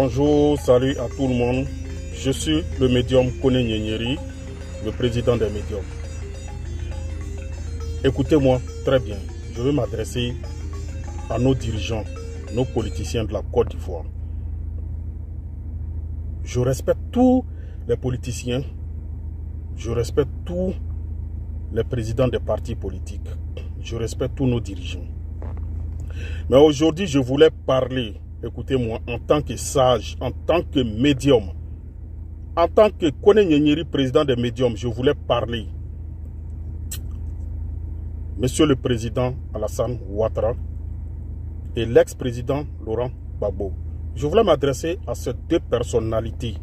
Bonjour, salut à tout le monde. Je suis le médium Kone Nyenyeri, le président des médiums. Écoutez-moi très bien. Je vais m'adresser à nos dirigeants, nos politiciens de la Côte d'Ivoire. Je respecte tous les politiciens. Je respecte tous les présidents des partis politiques. Je respecte tous nos dirigeants. Mais aujourd'hui, je voulais parler, écoutez-moi, en tant que sage, en tant que médium, en tant que Kone Nyenyeri, président des médiums, je voulais parler. Monsieur le président Alassane Ouattara et l'ex-président Laurent Gbagbo. Je voulais m'adresser à ces deux personnalités,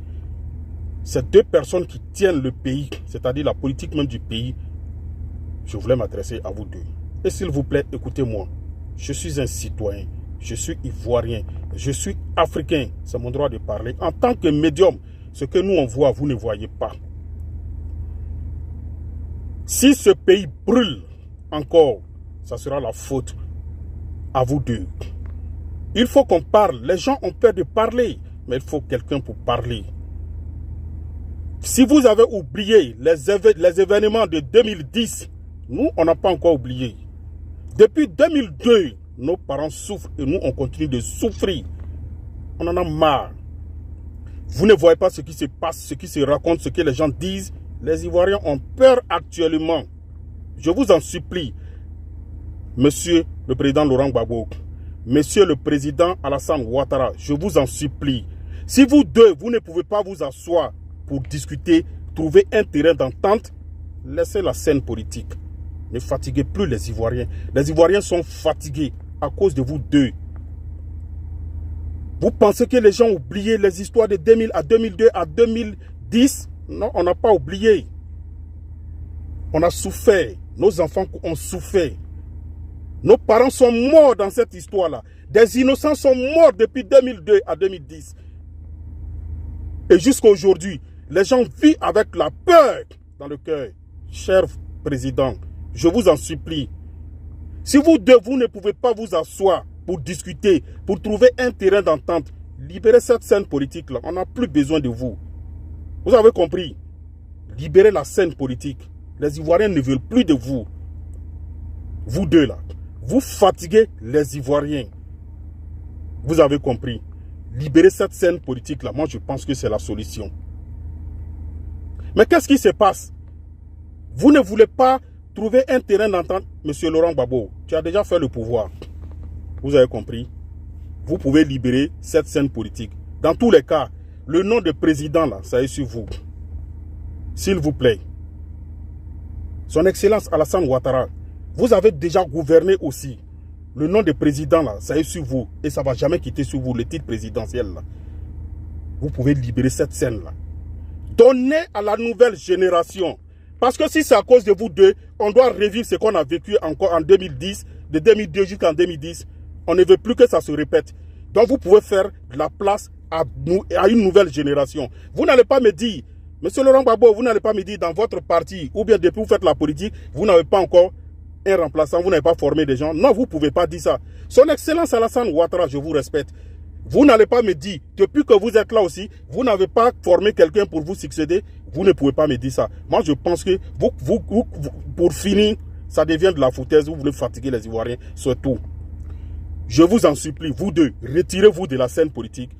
ces deux personnes qui tiennent le pays, c'est-à-dire la politique même du pays. Je voulais m'adresser à vous deux. Et s'il vous plaît, écoutez-moi. Je suis un citoyen, je suis ivoirien, je suis africain. C'est mon droit de parler. En tant que médium, ce que nous on voit, vous ne voyez pas. Si ce pays brûle encore, ça sera la faute à vous deux. Il faut qu'on parle. Les gens ont peur de parler, mais il faut quelqu'un pour parler. Si vous avez oublié les événements de 2010, nous, on n'a pas encore oublié. Depuis 2002, nos parents souffrent et nous, on continue de souffrir. On en a marre. Vous ne voyez pas ce qui se passe, ce qui se raconte, ce que les gens disent. Les Ivoiriens ont peur actuellement. Je vous en supplie, monsieur le président Laurent Gbagbo, monsieur le président Alassane Ouattara, je vous en supplie. Si vous deux, vous ne pouvez pas vous asseoir pour discuter, trouver un terrain d'entente, laissez la scène politique. Ne fatiguez plus les Ivoiriens. Les Ivoiriens sont fatigués à cause de vous deux. Vous pensez que les gens ont oublié les histoires de 2000 à 2002 à 2010? Non, on n'a pas oublié. On a souffert. Nos enfants ont souffert. Nos parents sont morts dans cette histoire-là. Des innocents sont morts depuis 2002 à 2010. Et jusqu'à aujourd'hui, les gens vivent avec la peur dans le cœur. Cher président, je vous en supplie. Si vous deux, vous ne pouvez pas vous asseoir pour discuter, pour trouver un terrain d'entente, libérez cette scène politique-là. On n'a plus besoin de vous. Vous avez compris? Libérez la scène politique. Les Ivoiriens ne veulent plus de vous. Vous deux là. Vous fatiguez les Ivoiriens. Vous avez compris? Libérez cette scène politique-là. Moi, je pense que c'est la solution. Mais qu'est-ce qui se passe? Vous ne voulez pas trouver un terrain d'entente. Monsieur Laurent Gbagbo, tu as déjà fait le pouvoir. Vous avez compris? Vous pouvez libérer cette scène politique. Dans tous les cas, le nom de président, là, ça est sur vous. S'il vous plaît. Son Excellence Alassane Ouattara, vous avez déjà gouverné aussi. Le nom de président, là, ça est sur vous. Et ça ne va jamais quitter sur vous, le titre présidentiel, là. Vous pouvez libérer cette scène-là. Donnez à la nouvelle génération. Parce que si c'est à cause de vous deux, on doit revivre ce qu'on a vécu encore en 2010, de 2002 jusqu'en 2010. On ne veut plus que ça se répète. Donc vous pouvez faire de la place à une nouvelle génération. Vous n'allez pas me dire, monsieur Laurent Gbagbo, vous n'allez pas me dire dans votre parti, ou bien depuis que vous faites la politique, vous n'avez pas encore un remplaçant, vous n'avez pas formé des gens. Non, vous ne pouvez pas dire ça. Son Excellence Alassane Ouattara, je vous respecte. Vous n'allez pas me dire, depuis que vous êtes là aussi, vous n'avez pas formé quelqu'un pour vous succéder. Vous ne pouvez pas me dire ça. Moi, je pense que pour finir, ça devient de la foutaise. Vous voulez fatiguer les Ivoiriens, surtout. Je vous en supplie, vous deux, retirez-vous de la scène politique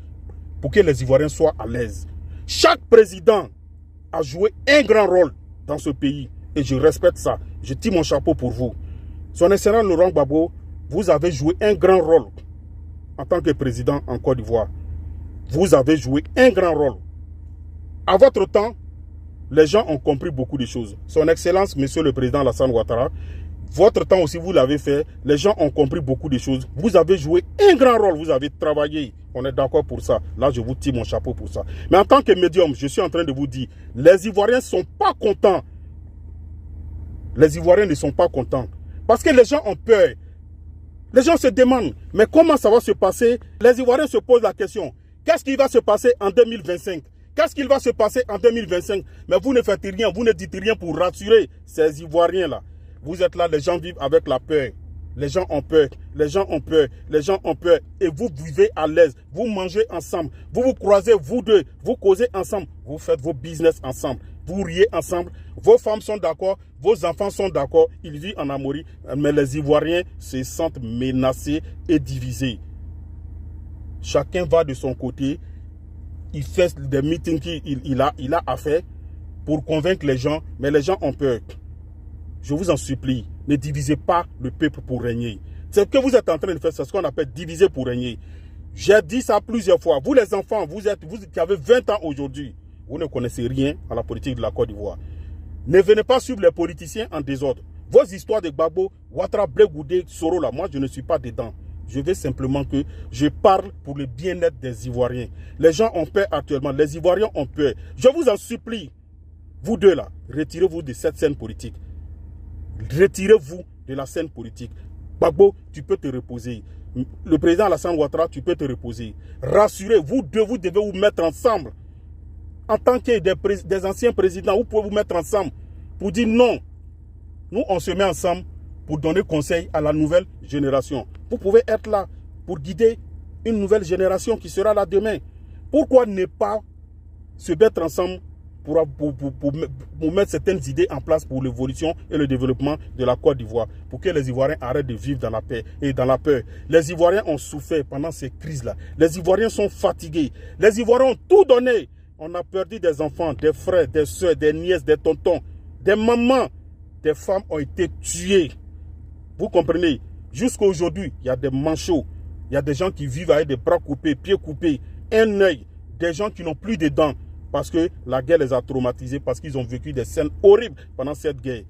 pour que les Ivoiriens soient à l'aise. Chaque président a joué un grand rôle dans ce pays et je respecte ça. Je tire mon chapeau pour vous. Son Excellence Laurent Gbagbo, vous avez joué un grand rôle en tant que président en Côte d'Ivoire. Vous avez joué un grand rôle. À votre temps, les gens ont compris beaucoup de choses. Son Excellence, Monsieur le Président Alassane Ouattara, votre temps aussi, vous l'avez fait. Les gens ont compris beaucoup de choses. Vous avez joué un grand rôle. Vous avez travaillé. On est d'accord pour ça. Là, je vous tire mon chapeau pour ça. Mais en tant que médium, je suis en train de vous dire, les Ivoiriens ne sont pas contents. Les Ivoiriens ne sont pas contents. Parce que les gens ont peur. Les gens se demandent, mais comment ça va se passer? Les Ivoiriens se posent la question, qu'est-ce qui va se passer en 2025? Qu'est-ce qu'il va se passer en 2025? Mais vous ne faites rien, vous ne dites rien pour rassurer ces Ivoiriens-là. Vous êtes là, les gens vivent avec la peur. Les gens ont peur, les gens ont peur, les gens ont peur. Et vous vivez à l'aise, vous mangez ensemble, vous vous croisez, vous deux, vous causez ensemble, vous faites vos business ensemble, vous riez ensemble, vos femmes sont d'accord, vos enfants sont d'accord, ils vivent en amorie, mais les Ivoiriens se sentent menacés et divisés. Chacun va de son côté, il fait des meetings qu'il a à faire pour convaincre les gens, mais les gens ont peur. Je vous en supplie, ne divisez pas le peuple pour régner. C'est ce que vous êtes en train de faire, c'est ce qu'on appelle diviser pour régner. J'ai dit ça plusieurs fois. Vous les enfants, vous qui avez 20 ans aujourd'hui, vous ne connaissez rien à la politique de la Côte d'Ivoire. Ne venez pas suivre les politiciens en désordre. Vos histoires de Gbagbo, Ouattara, Blé Goudé, Soro, là, moi je ne suis pas dedans. Je veux simplement que je parle pour le bien-être des Ivoiriens. Les gens ont peur actuellement, les Ivoiriens ont peur. Je vous en supplie, vous deux là, retirez-vous de cette scène politique. Retirez-vous de la scène politique. Gbagbo, tu peux te reposer. Le président Alassane Ouattara, tu peux te reposer. Rassurez, vous deux, vous devez vous mettre ensemble. En tant que des anciens présidents, vous pouvez vous mettre ensemble pour dire non. Nous, on se met ensemble pour donner conseil à la nouvelle génération. Vous pouvez être là pour guider une nouvelle génération qui sera là demain. Pourquoi ne pas se mettre ensemble pour mettre certaines idées en place pour l'évolution et le développement de la Côte d'Ivoire, pour que les Ivoiriens arrêtent de vivre dans la paix et dans la peur. Les Ivoiriens ont souffert pendant ces crises-là. Les Ivoiriens sont fatigués. Les Ivoiriens ont tout donné. On a perdu des enfants, des frères, des soeurs, des nièces, des tontons, des mamans. Des femmes ont été tuées. Vous comprenez? Jusqu'à aujourd'hui, il y a des manchots. Il y a des gens qui vivent avec des bras coupés, pieds coupés, un œil. Des gens qui n'ont plus de dents. Parce que la guerre les a traumatisés, parce qu'ils ont vécu des scènes horribles pendant cette guerre.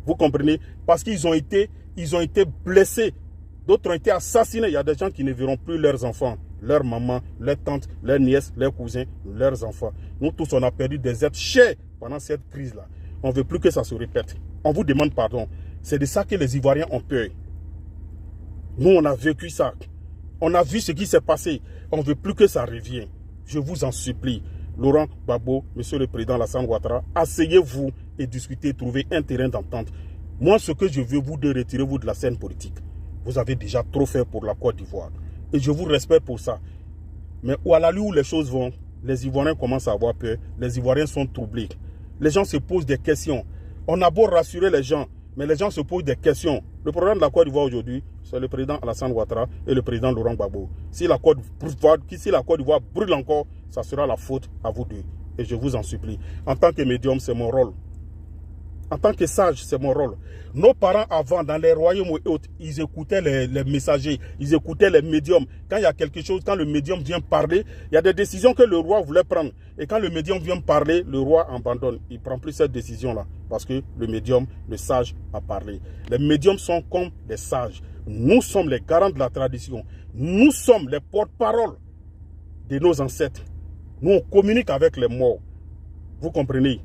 Vous comprenez? Parce qu'ils ont été blessés. D'autres ont été assassinés. Il y a des gens qui ne verront plus leurs enfants, leurs mamans, leurs tantes, leurs nièces, leurs cousins, leurs enfants. Nous tous, on a perdu des êtres chers pendant cette crise-là. On ne veut plus que ça se répète. On vous demande pardon. C'est de ça que les Ivoiriens ont peur. Nous, on a vécu ça. On a vu ce qui s'est passé. On ne veut plus que ça revienne. Je vous en supplie. Laurent Gbagbo, Monsieur le Président Alassane Ouattara, asseyez-vous et discutez, trouvez un terrain d'entente. Moi, ce que je veux vous de retirer-vous de la scène politique. Vous avez déjà trop fait pour la Côte d'Ivoire. Et je vous respecte pour ça. Mais à la lueur où les choses vont, les Ivoiriens commencent à avoir peur. Les Ivoiriens sont troublés. Les gens se posent des questions. On a beau rassurer les gens, mais les gens se posent des questions. Le problème de la Côte d'Ivoire aujourd'hui, c'est le président Alassane Ouattara et le président Laurent Gbagbo. Si la Côte d'Ivoire brûle encore, ça sera la faute à vous deux. Et je vous en supplie. En tant que médium, c'est mon rôle. En tant que sage, c'est mon rôle. Nos parents avant, dans les royaumes et autres, ils écoutaient les messagers, ils écoutaient les médiums. Quand il y a quelque chose, quand le médium vient parler, il y a des décisions que le roi voulait prendre. Et quand le médium vient parler, le roi abandonne. Il ne prend plus cette décision-là. Parce que le médium, le sage, a parlé. Les médiums sont comme des sages. Nous sommes les garants de la tradition. Nous sommes les porte-parole de nos ancêtres. Nous, on communique avec les morts. Vous comprenez?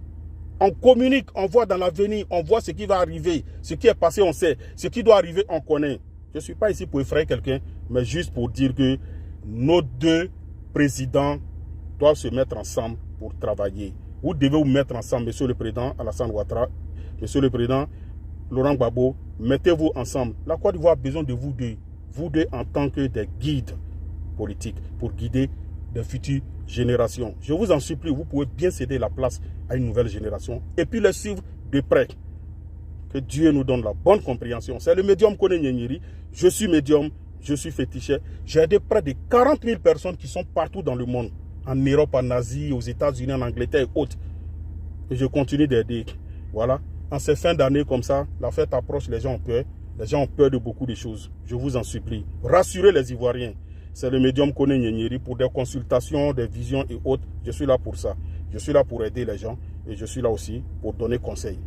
On communique, on voit dans l'avenir, on voit ce qui va arriver. Ce qui est passé, on sait. Ce qui doit arriver, on connaît. Je ne suis pas ici pour effrayer quelqu'un, mais juste pour dire que nos deux présidents doivent se mettre ensemble pour travailler. Vous devez vous mettre ensemble, Monsieur le Président Alassane Ouattara, Monsieur le Président Laurent Gbagbo, mettez-vous ensemble. La Côte d'Ivoire a besoin de vous deux en tant que des guides politiques, pour guider des futures générations. Je vous en supplie, vous pouvez bien céder la place à une nouvelle génération et puis les suivre de près. Que Dieu nous donne la bonne compréhension. C'est le médium Koné Nyenyeri. Je suis médium, je suis féticheur. J'ai aidé près de 40 000 personnes qui sont partout dans le monde. En Europe, en Asie, aux États-Unis, en Angleterre et autres. Et je continue d'aider. Voilà. En ces fins d'année comme ça, la fête approche, les gens ont peur. Les gens ont peur de beaucoup de choses. Je vous en supplie. Rassurez les Ivoiriens. C'est le médium Koné Nyenyeri pour des consultations, des visions et autres. Je suis là pour ça. Je suis là pour aider les gens et je suis là aussi pour donner conseil.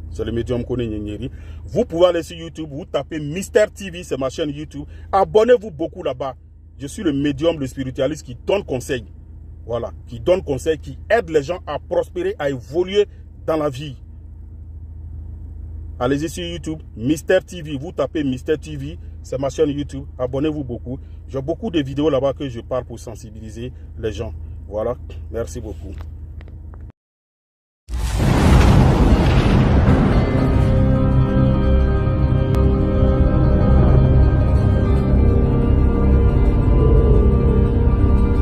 C'est le médium Koné Nyenyeri. Vous pouvez aller sur YouTube, vous tapez Mister TV, c'est ma chaîne YouTube. Abonnez-vous beaucoup là-bas. Je suis le médium, le spiritualiste qui donne conseil. Voilà, qui donne conseil, qui aide les gens à prospérer, à évoluer dans la vie. Allez-y sur YouTube, Mister TV. Vous tapez Mister TV, c'est ma chaîne YouTube. Abonnez-vous beaucoup. J'ai beaucoup de vidéos là-bas que je parle pour sensibiliser les gens. Voilà, merci beaucoup.